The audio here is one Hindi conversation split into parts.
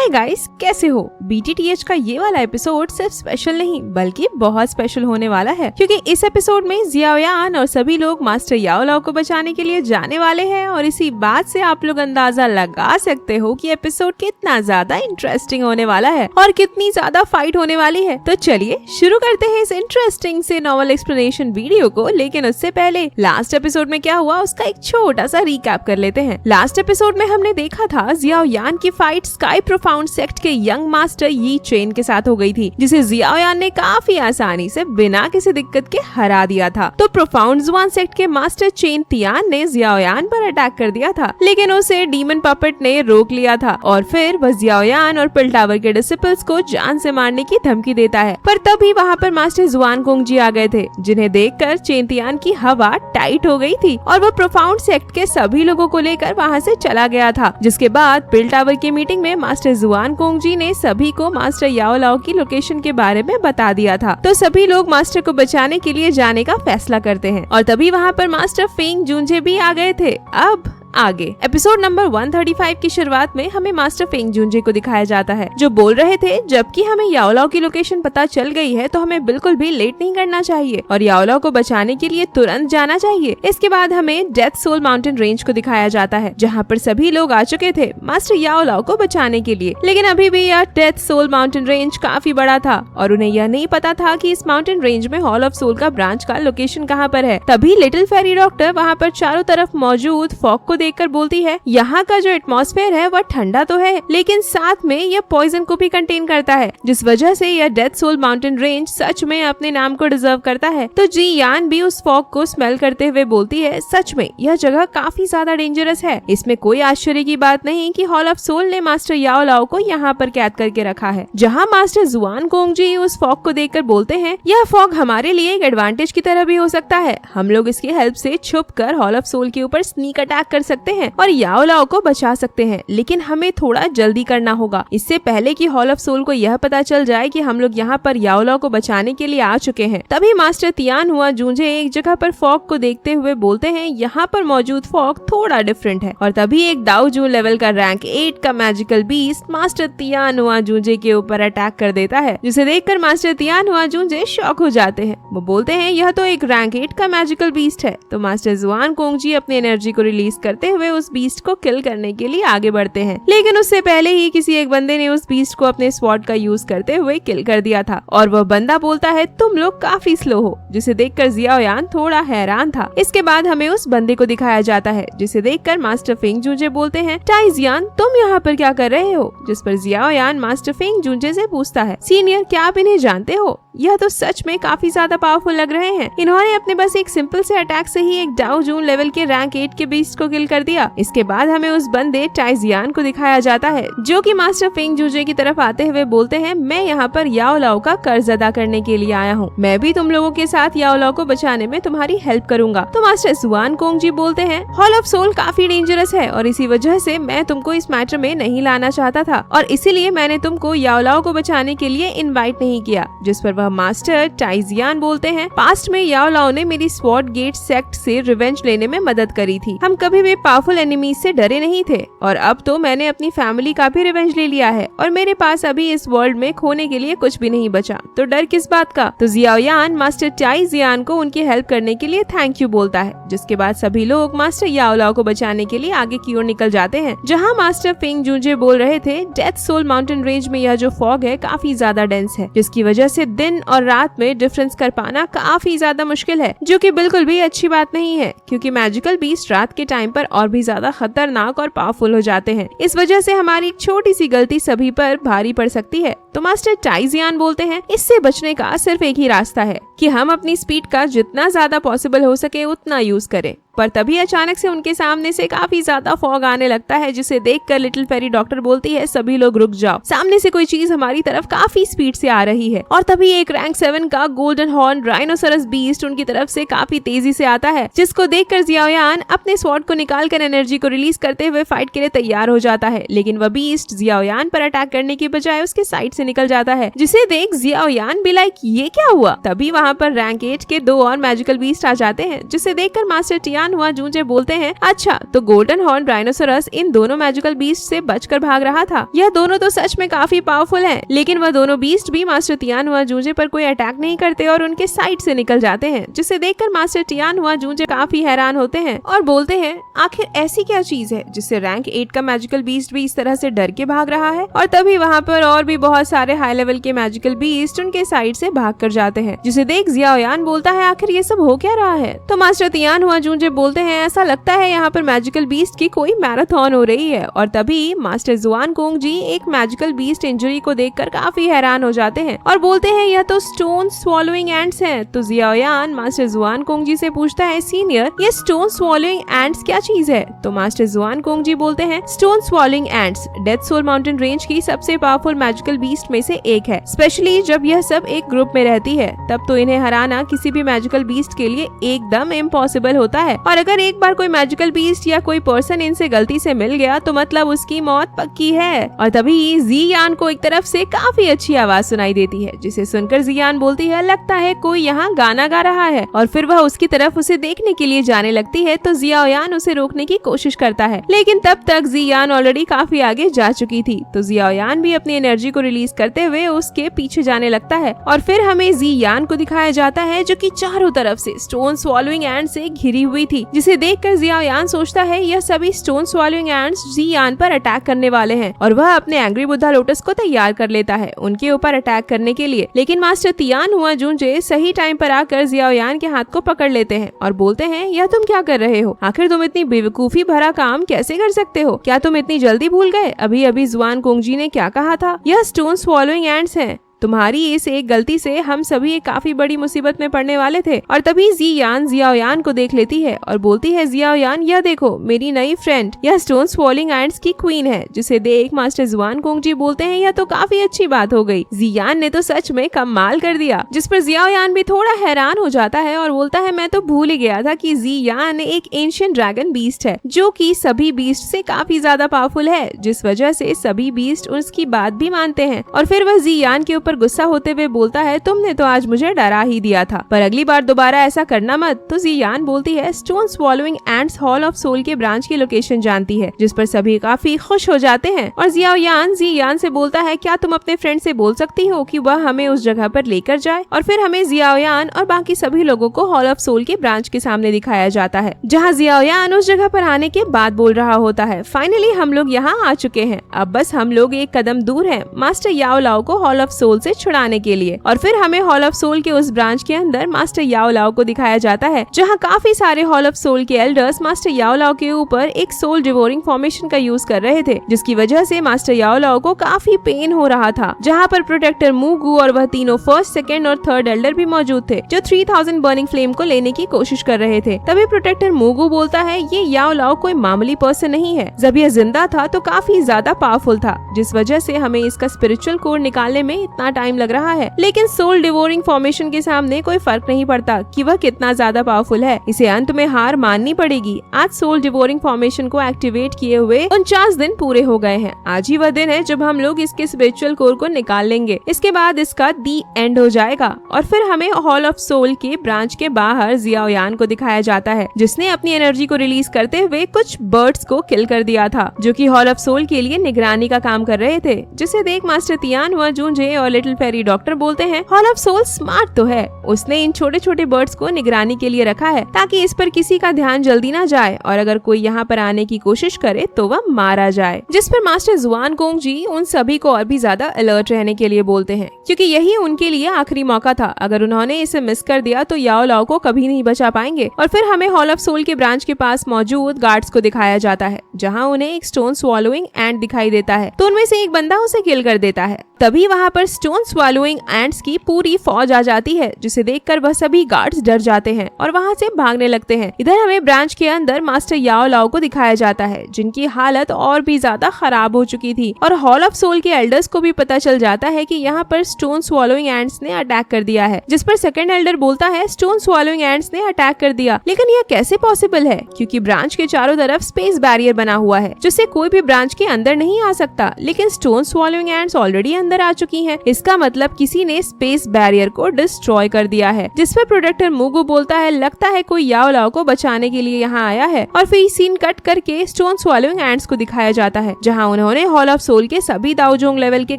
हाय गाइस, कैसे हो? BTTH का ये वाला एपिसोड सिर्फ स्पेशल नहीं बल्कि बहुत स्पेशल होने वाला है, क्योंकि इस एपिसोड में जियाओ यान और सभी लोग मास्टर याओ लाओ को बचाने के लिए जाने वाले हैं। और इसी बात से आप लोग अंदाजा लगा सकते हो कि एपिसोड कितना ज्यादा इंटरेस्टिंग होने वाला है और कितनी ज्यादा फाइट होने वाली है। तो चलिए शुरू करते हैं इस इंटरेस्टिंग से नॉवल एक्सप्लेनेशन वीडियो को। लेकिन उससे पहले लास्ट एपिसोड में क्या हुआ उसका एक छोटा सा रिकैप कर लेते हैं। लास्ट एपिसोड में हमने देखा था जियाओ यान की फाइट स्काई प्रोफाउंड सेक्ट के यंग मास्टर यी चेन के साथ हो गई थी, जिसे जियाओ यान ने काफी आसानी से बिना किसी दिक्कत के हरा दिया था। तो प्रोफाउंड जुआन सेक्ट के मास्टर चेन तियान ने जियाओ यान पर अटैक कर दिया था, लेकिन उसे डीमन पपेट ने रोक लिया था और फिर वह जियाओ यान और पिल टावर के डिसिपल्स को जान से मारने की धमकी देता है। पर तभी वहाँ पर मास्टर जुआन कोंगजी आ गए थे, जिन्हें देखकर चेन तियान की हवा टाइट हो गई थी और वह प्रोफाउंड सेक्ट के सभी लोगों को लेकर वहाँ से चला गया था। जिसके बाद पिल टावर की मीटिंग में मास्टर जुआन कोंगजी ने सभी को मास्टर याओ लाओ की लोकेशन के बारे में बता दिया था। तो सभी लोग मास्टर को बचाने के लिए जाने का फैसला करते हैं और तभी वहाँ पर मास्टर फेंग जुनजे भी आ गए थे। अब आगे एपिसोड नंबर 135 की शुरुआत में हमें मास्टर फेंग जुनजे को दिखाया जाता है, जो बोल रहे थे जबकि हमें याओ लाओ की लोकेशन पता चल गई है तो हमें बिल्कुल भी लेट नहीं करना चाहिए और याओ लाओ को बचाने के लिए तुरंत जाना चाहिए। इसके बाद हमें डेथ सोल माउंटेन रेंज को दिखाया जाता है, जहाँ पर सभी लोग आ चुके थे मास्टर याओ लाओ को बचाने के लिए। लेकिन अभी भी यह डेथ सोल माउंटेन रेंज काफी बड़ा था और उन्हें यह नहीं पता था कि इस माउंटेन रेंज में हॉल ऑफ सोल का ब्रांच का लोकेशन कहाँ पर है। तभी लिटिल फेरी डॉक्टर वहाँ पर चारों तरफ मौजूद फॉग को देखकर बोलती है, यहाँ का जो एटमॉस्फेयर है वह ठंडा तो है लेकिन साथ में यह पॉइजन को भी कंटेन करता है, जिस वजह से यह डेथ सोल माउंटेन रेंज सच में अपने नाम को डिजर्व करता है। तो जी यान भी उस फॉग को स्मेल करते हुए बोलती है, सच में यह जगह काफी ज्यादा डेंजरस है। इसमें कोई आश्चर्य की बात नहीं कि हॉल ऑफ सोल ने मास्टर याओ लाओ को यहाँ पर कैद करके रखा है। जहाँ मास्टर जुआन कोंगजी उस फॉग को देखकर बोलते हैं, यह फॉग हमारे लिए एक एडवांटेज की तरह भी हो सकता है, हम लोग इसकी हेल्प से छुप कर हॉल ऑफ सोल के ऊपर स्नीक अटैक कर सकते हैं और याओ लाओ को बचा सकते हैं। लेकिन हमें थोड़ा जल्दी करना होगा, इससे पहले कि हॉल ऑफ सोल को यह पता चल जाए कि हम लोग यहाँ पर याओ लाओ को बचाने के लिए आ चुके हैं। तभी मास्टर तियान हुआ जूंजे एक जगह पर फॉग को देखते हुए बोलते हैं, यहाँ पर मौजूद फॉग थोड़ा डिफरेंट है। और तभी एक दाओ जून लेवल का रैंक 8 का मैजिकल बीस्ट मास्टर तियान हुआ जूंजे के ऊपर अटैक कर देता है, जिसे देखकर मास्टर तियान हुआ जूंजे शॉक हो जाते हैं। वो बोलते हैं, यह तो एक रैंक 8 का मैजिकल बीस्ट है। तो मास्टर जुआन कोंगजी अपनी एनर्जी को रिलीज करते हुए उस बीस्ट को किल करने के लिए आगे बढ़ते हैं, लेकिन उससे पहले ही किसी एक बंदे ने उस बीस्ट को अपने स्वॉर्ड का यूज करते हुए किल कर दिया था और वह बंदा बोलता है, तुम लोग काफी स्लो हो, जिसे देखकर जियाओ यान थोड़ा हैरान था। इसके बाद हमें उस बंदे को दिखाया जाता है, जिसे देखकर मास्टर फेंग जुंजे बोलते हैं, टाइज यान तुम यहाँ पर क्या कर रहे हो? जिस पर जियाओ यान मास्टर फेंग जुंजे से पूछता है, सीनियर क्या आप इन्हें जानते हो? यह तो सच में काफी ज्यादा पावरफुल लग रहे हैं। इन्होंने अपने बस एक सिंपल से अटैक से ही एक डाओ जून लेवल के रैंक 8 के बीस्ट को किल कर दिया। इसके बाद हमें उस बंदे टाइजियान को दिखाया जाता है, जो कि मास्टर फेंग जुजे की तरफ आते हुए बोलते हैं, मैं यहाँ पर याओ लाओ का कर्ज अदा करने के लिए आया हूँ, मैं भी तुम लोगों के साथ याओ लाओ को बचाने में तुम्हारी हेल्प करूंगा। तो मास्टर जुआन कोंगजी बोलते हैं, हॉल ऑफ सोल काफी डेंजरस है और इसी वजह से मैं तुमको इस मैटर में नहीं लाना चाहता था और इसीलिए मैंने तुमको याओ लाओ को बचाने के लिए इन्वाइट नहीं किया। जिस पर वह मास्टर टाइजियान बोलते हैं, पास्ट में याओ लाओ ने मेरी स्वॉर्ड गेट सेक्ट से रिवेंज लेने में मदद करी थी, हम कभी भी पावरफुल एनिमीज से डरे नहीं थे और अब तो मैंने अपनी फैमिली का भी रिवेंज ले लिया है और मेरे पास अभी इस वर्ल्ड में खोने के लिए कुछ भी नहीं बचा, तो डर किस बात का? तो जियाओ यान मास्टर टाइजियान को उनकी हेल्प करने के लिए थैंक यू बोलता है। जिसके बाद सभी लोग मास्टर याओ लाओ को बचाने के लिए आगे की ओर निकल जाते हैं, जहाँ मास्टर फेंग जुंजे बोल रहे थे, डेथ सोल माउंटेन रेंज में यह जो फॉग है काफी ज्यादा डेंस है, जिसकी वजह से दिन और रात में डिफरेंस कर पाना काफी ज्यादा मुश्किल है, जो कि बिल्कुल भी अच्छी बात नहीं है, क्योंकि मैजिकल बीस्ट रात के टाइम पर और भी ज्यादा खतरनाक और पावरफुल हो जाते हैं। इस वजह से हमारी एक छोटी सी गलती सभी पर भारी पड़ सकती है। तो मास्टर टाइजियान बोलते हैं, इससे बचने का सिर्फ एक ही रास्ता है कि हम अपनी स्पीड का जितना ज्यादा पॉसिबल हो सके उतना यूज करें। पर तभी अचानक से उनके सामने से काफी ज्यादा फॉग आने लगता है, जिसे देखकर लिटिल फेरी डॉक्टर बोलती है, सभी लोग रुक जाओ, सामने से कोई चीज हमारी तरफ काफी स्पीड से आ रही है। और तभी एक रैंक 7 का गोल्डन हॉर्न राइनोसरस बीस्ट उनकी तरफ से काफी तेजी से आता है, जिसको देखकर जियाओ यान अपने स्वॉर्ड को निकालकर एनर्जी को रिलीज करते हुए फाइट के लिए तैयार हो जाता है। लेकिन वह बीस्ट जियाओ यान पर अटैक करने की बजाय उसके साइड से निकल जाता है, जिसे देख जियाओ यान भी लाइक, ये क्या हुआ? तभी वहाँ पर रैंक 8 के 2 और मैजिकल बीस्ट आ जाते हैं, जिसे देखकर मास्टर तियान हुआ जूंजे बोलते हैं, अच्छा तो गोल्डन हॉर्न राइनोसोरस इन दोनों मैजिकल बीस्ट से बचकर भाग रहा था। यह दोनों तो सच में काफी पावरफुल हैं, लेकिन वह दोनों बीस्ट भी मास्टर तियान हुआ जूंजे पर कोई अटैक नहीं करते और उनके साइड से निकल जाते हैं, जिसे देखकर मास्टर तियान हुआ जूंजे काफी हैरान होते हैं और बोलते हैं, आखिर ऐसी क्या चीज है जिससे रैंक 8 का मैजिकल बीस्ट भी इस तरह से डर के भाग रहा है। और तभी वहाँ पर और भी बहुत सारे हाई लेवल के मैजिकल बीस्ट उनके साइड से भाग कर जाते हैं, जिसे देख जियाओयान बोलता है, आखिर ये सब हो क्या रहा है। तो मास्टर तियान हुआ जूंजे बोलते हैं, ऐसा लगता है यहाँ पर मैजिकल बीस्ट की कोई मैराथन हो रही है। और तभी मास्टर जुआन कोंग जी एक मैजिकल बीस्ट इंजरी को देखकर काफी हैरान हो जाते हैं और बोलते हैं, यह तो स्टोन स्वॉलोइंग एंट्स हैं। तो जियाओयान मास्टर जुआन कोंग जी से पूछता है, सीनियर ये स्टोन स्वॉलोइंग एंट्स क्या चीज है। तो मास्टर जुआन कोंग जी बोलते हैं, stone swallowing ants death soul mountain range की सबसे पावरफुल मैजिकल बीस्ट में से एक है। स्पेशली जब यह सब एक ग्रुप में रहती है तब तो इन्हें हराना किसी भी मैजिकल बीस्ट के लिए एकदम इम्पॉसिबल होता है। और अगर एक बार कोई मैजिकल बीस्ट या कोई पर्सन इनसे गलती से मिल गया तो मतलब उसकी मौत पक्की है। और तभी जियान को एक तरफ से काफी अच्छी आवाज सुनाई देती है, जिसे सुनकर जियान बोलती है, लगता है कोई यहाँ गाना गा रहा है। और फिर वह उसकी तरफ उसे देखने के लिए जाने लगती है तो जियाओयान उसे रोकने की कोशिश करता है, लेकिन तब तक जियान ऑलरेडी काफी आगे जा चुकी थी। तो जियाओयान भी अपनी एनर्जी को रिलीज करते हुए उसके पीछे जाने लगता है और फिर हमें जियान को दिखाया जाता है जो कि चारों तरफ से स्टोन स्वॉलोइंग एंट से घिरी हुई थी, जिसे देखकर जियाओयान सोचता है यह सभी स्टोन स्वॉलोइंग एंट्स जियान पर अटैक करने वाले हैं और वह अपने एंग्री बुद्धा लोटस को तैयार कर लेता है उनके ऊपर अटैक करने के लिए। लेकिन मास्टर तियान हुआ जूंजे सही टाइम पर आकर जियाओयान के हाथ को पकड़ लेते हैं और बोलते हैं, यह तुम क्या कर रहे हो, आखिर तुम इतनी बेवकूफी भरा काम कैसे कर सकते हो, क्या तुम इतनी जल्दी भूल गए अभी अभी जुआन कोंग जी ने क्या कहा था, यह स्टोन स्वॉलोइंग एंट्स हैं। तुम्हारी इस एक गलती से हम सभी एक काफी बड़ी मुसीबत में पड़ने वाले थे। और तभी जियान जियाओयान को देख लेती है और बोलती है, जियाओयान यह देखो मेरी नई फ्रेंड, यह स्टोन स्वॉलोइंग एंट्स की क्वीन है। जिसे देख मास्टर जुआन कोंग जी बोलते हैं, यह तो काफी अच्छी बात हो गई, जियान ने तो सच में कमाल कर दिया। जिस पर जियाओयान भी थोड़ा हैरान हो जाता है और बोलता है, मैं तो भूल ही गया था कि जियान एक एंशिएंट ड्रैगन बीस्ट है जो कि सभी बीस्ट से काफी ज्यादा पावरफुल है, जिस वजह से सभी बीस्ट उसकी बात भी मानते हैं। और फिर वह जियान के ऊपर गुस्सा होते हुए बोलता है, तुमने तो आज मुझे डरा ही दिया था, पर अगली बार दोबारा ऐसा करना मत। तो जियान बोलती है, stone swallowing ants hall of soul के ब्रांच की लोकेशन जानती है, जिस पर सभी काफी खुश हो जाते हैं। और जियाओयान जियान से बोलता है, क्या तुम अपने फ्रेंड से बोल सकती हो कि वह हमें उस जगह पर लेकर जाए। और फिर हमें जियाओयान और बाकी सभी लोगों को हॉल ऑफ सोल के ब्रांच के सामने दिखाया जाता है, जहाँ जियाओयान उस जगह पर आने के बाद बोल रहा होता है, फाइनली हम लोग यहाँ आ चुके हैं, अब बस हम लोग एक कदम दूर हैं मास्टर याओ लाओ को हॉल ऑफ सोल से छुड़ाने के लिए। और फिर हमें हॉल ऑफ सोल के उस ब्रांच के अंदर मास्टर याओ लाओ को दिखाया जाता है, जहाँ काफी सारे हॉल ऑफ सोल के एल्डर्स मास्टर याओ लाओ के ऊपर एक सोल डिवोरिंग फॉर्मेशन का यूज कर रहे थे, जिसकी वजह से मास्टर याओ लाओ को काफी पेन हो रहा था। जहाँ पर प्रोटेक्टर मूगू और वह तीनों फर्स्ट, सेकंड और थर्ड एल्डर भी मौजूद थे, जो 3000 बर्निंग फ्लेम को लेने की कोशिश कर रहे थे। तभी प्रोटेक्टर मूगू बोलता है, ये याओ लाओ कोई मामूली पर्सन नहीं है, जब यह जिंदा था तो काफी ज्यादा पावरफुल था, जिस वजह से हमें इसका स्पिरिचुअल कोर निकालने में इतना टाइम लग रहा है। लेकिन सोल डिवोरिंग फॉर्मेशन के सामने कोई फर्क नहीं पड़ता कि वह कितना ज्यादा पावरफुल है, इसे अंत में हार माननी पड़ेगी। आज सोल डिवोरिंग फॉर्मेशन को एक्टिवेट किए हुए 49 दिन पूरे हो गए हैं। आज ही वह दिन है जब हम लोग इसके स्पिरिचुअल कोर को निकाल लेंगे, इसके बाद इसका दी एंड हो जाएगा। और फिर हमें हॉल ऑफ सोल के ब्रांच के बाहर जियाओयान को दिखाया जाता है, जिसने अपनी एनर्जी को रिलीज करते हुए कुछ बर्ड्स को किल कर दिया था, जो कि हॉल ऑफ सोल के लिए निगरानी का काम कर रहे थे। जिसे देख मास्टर तियान हुआ जूंजे और लिटिल फेरी डॉक्टर बोलते हैं, हॉल ऑफ सोल स्मार्ट तो है, उसने इन छोटे छोटे बर्ड्स को निगरानी के लिए रखा है ताकि इस पर किसी का ध्यान जल्दी ना जाए और अगर कोई यहाँ पर आने की कोशिश करे तो वह मारा जाए। जिस पर मास्टर जुआन कोंग जी उन सभी को और भी ज्यादा अलर्ट रहने के लिए बोलते हैं, क्योंकि यही उनके लिए आखिरी मौका था। अगर उन्होंने इसे मिस कर दिया तो याओ लाओ को कभी नहीं बचा पाएंगे। और फिर हमें हॉल ऑफ सोल के ब्रांच के पास मौजूद गार्ड्स को दिखाया जाता है, जहाँ उन्हें एक स्टोन स्वॉलोइंग एंट दिखाई देता है, तो उनमें से एक बंदा उसे किल कर देता है। तभी वहाँ पर स्टोन स्वॉलोइंग एंट्स की पूरी फौज आ जाती है, जिसे देखकर वह सभी गार्ड्स डर जाते हैं और वहाँ से भागने लगते हैं। इधर हमें ब्रांच के अंदर मास्टर याओ लाओ को दिखाया जाता है, जिनकी हालत और भी ज्यादा खराब हो चुकी थी। और हॉल ऑफ सोल के एल्डर्स को भी पता चल जाता है कि यहाँ पर स्टोन स्वॉलोइंग एंट्स ने अटैक कर दिया है। जिस पर सेकंड एल्डर बोलता है, स्टोन स्वॉलोइंग एंट्स ने अटैक कर दिया, लेकिन यह कैसे पॉसिबल है, क्योंकि ब्रांच के चारों तरफ स्पेस बैरियर बना हुआ है, जिससे कोई भी ब्रांच के अंदर नहीं आ सकता। लेकिन स्टोन स्वॉलोइंग एंट्स ऑलरेडी अंदर आ चुकी हैं। इसका मतलब किसी ने स्पेस बैरियर को डिस्ट्रॉय कर दिया है। जिस पर प्रोटेक्टर मुगु बोलता है लगता है कोई याओ लाओ को बचाने के लिए यहाँ आया है। और फिर सीन कट करके स्टोन स्वॉलोइंग एंट्स को दिखाया जाता है जहाँ उन्होंने हॉल ऑफ सोल के सभी दाओजोंग लेवल के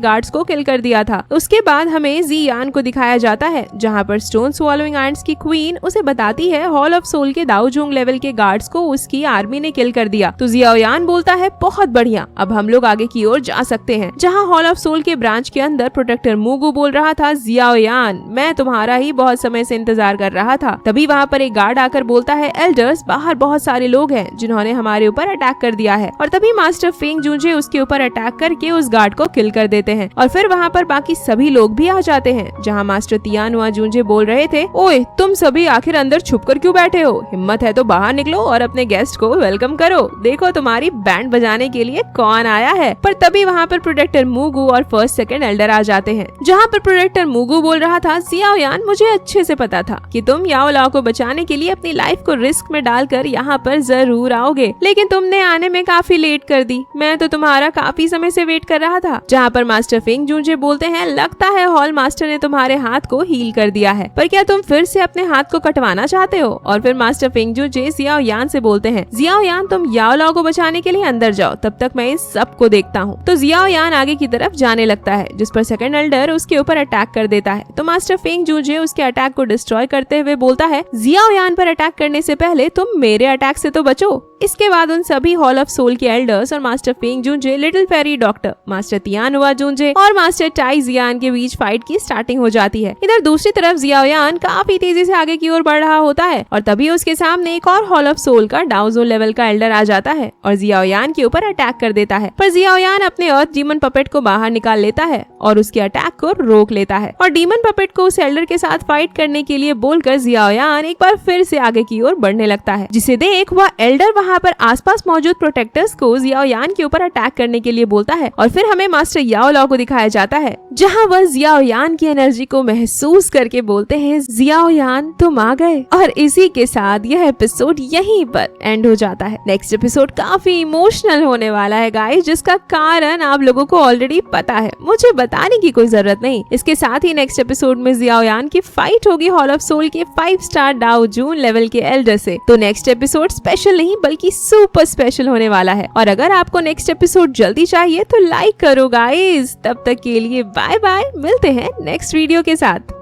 गार्ड्स को किल कर दिया था। उसके बाद हमें जी यान को दिखाया जाता है जहाँ पर स्टोन स्वॉलोइंग एंट्स की क्वीन उसे बताती है हॉल ऑफ सोल के दाओजोंग लेवल के गार्ड्स को उसकी आर्मी ने किल कर दिया। तो जियाओ यान बोलता है बहुत बढ़िया, अब हम लोग आगे की ओर जा सकते हैं। जहाँ हॉल ऑफ सोल के ब्रांच के अंदर प्रोटेक्टर मुगु बोल रहा था जियाओ यान मैं तुम्हारा ही बहुत समय से इंतजार कर रहा था। तभी वहाँ पर एक गार्ड आकर बोलता है एल्डर्स बाहर बहुत सारे लोग हैं जिन्होंने हमारे ऊपर अटैक कर दिया है। और तभी मास्टर फेंग जूंजे उसके ऊपर अटैक करके उस गार्ड को किल कर देते हैं। और फिर वहाँ पर बाकी सभी लोग भी आ जाते हैं जहाँ मास्टर तियानुआ जूंजे बोल रहे थे ओए तुम सभी आखिर अंदर छुप कर क्यों बैठे हो, हिम्मत है तो बाहर निकलो और अपने गेस्ट को वेलकम करो, देखो तुम्हारी बैंड बजाने के लिए कौन आया है। पर तभी वहाँ पर प्रोटेक्टर मुगु और फर्स्ट सेकंड एल्डर आ जाते हैं जहाँ पर प्रोटेक्टर मुगु बोल रहा था जियाओ यान मुझे अच्छे से पता था कि तुम याओ लाओ को बचाने के लिए अपनी लाइफ को रिस्क में डालकर यहाँ पर जरूर आओगे, लेकिन तुमने आने में काफी लेट कर दी। मैं तो तुम्हारा काफी समय से वेट कर रहा था। जहाँ पर मास्टर फेंग जूंजे बोलते हैं लगता है हॉल मास्टर ने तुम्हारे हाथ को हील कर दिया है, पर क्या तुम फिर से अपने हाथ को कटवाना चाहते हो। और फिर मास्टर फेंग जूंजे जियाओ यान से बोलते हैं जियाओ यान तुम याओ लाओ को बचाने के लिए अंदर जाओ, तब तक मैं इस सब को देखता हूँ। तो जियाओ यान आगे की तरफ जाने लगता है जिस पर सेकंड एल्डर उसके ऊपर अटैक कर देता है। तो मास्टर फेंग जूंजे उसके अटैक को डिस्ट्रॉय करते हुए बोलता है जियाओ यान पर अटैक करने से पहले तुम मेरे अटैक से तो बचो। इसके बाद उन सभी हॉल ऑफ सोल के एल्डर्स और master Feng जूंजे, little fairy doctor, master तियानुआ जूंजे और मास्टर टाई जियान के बीच फाइट की स्टार्टिंग हो जाती है। इधर दूसरी तरफ जियाओ यान काफी तेजी से आगे की ओर बढ़ रहा होता है और तभी उसके सामने एक और हॉल ऑफ सोल का डाउजो लेवल का एल्डर आ जाता है और जियाओ यान के ऊपर अटैक कर देता है। पर जियाओ यान अपने अर्थ डीमन पपेट को बाहर निकाल लेता है और उसके अटैक को रोक लेता है और डीमन पपेट को उस एल्डर के साथ फाइट करने के लिए बोलकर जियाओ यान एक बार फिर से आगे की ओर बढ़ने लगता है, जिसे देख वह एल्डर वहाँ पर आसपास मौजूद प्रोटेक्टर्स को जियाओ यान के ऊपर अटैक करने के लिए बोलता है। और फिर हमें मास्टर याओ लाओ को दिखाया जाता है जहाँ वह जियाओ यान की एनर्जी को महसूस करके बोलते हैं जियाओ यान तुम आ गए। और इसी के साथ यह एपिसोड यहीं पर एंड हो जाता है। नेक्स्ट एपिसोड काफी इमोशनल होने वाला है गाइस, जिसका कारण आप लोगों को ऑलरेडी पता है, मुझे बताने की कोई जरूरत नहीं। इसके साथ ही नेक्स्ट एपिसोड में जियाओ यान की फाइट होगी हॉल ऑफ सोल के 5 स्टार डाओ जून लेवल के एल्डर से। तो नेक्स्ट एपिसोड स्पेशल नहीं बल्कि सुपर स्पेशल होने वाला है। और अगर आपको नेक्स्ट एपिसोड जल्दी चाहिए तो लाइक करो गाइस। तब तक के लिए बाय बाय, मिलते हैं नेक्स्ट वीडियो के साथ।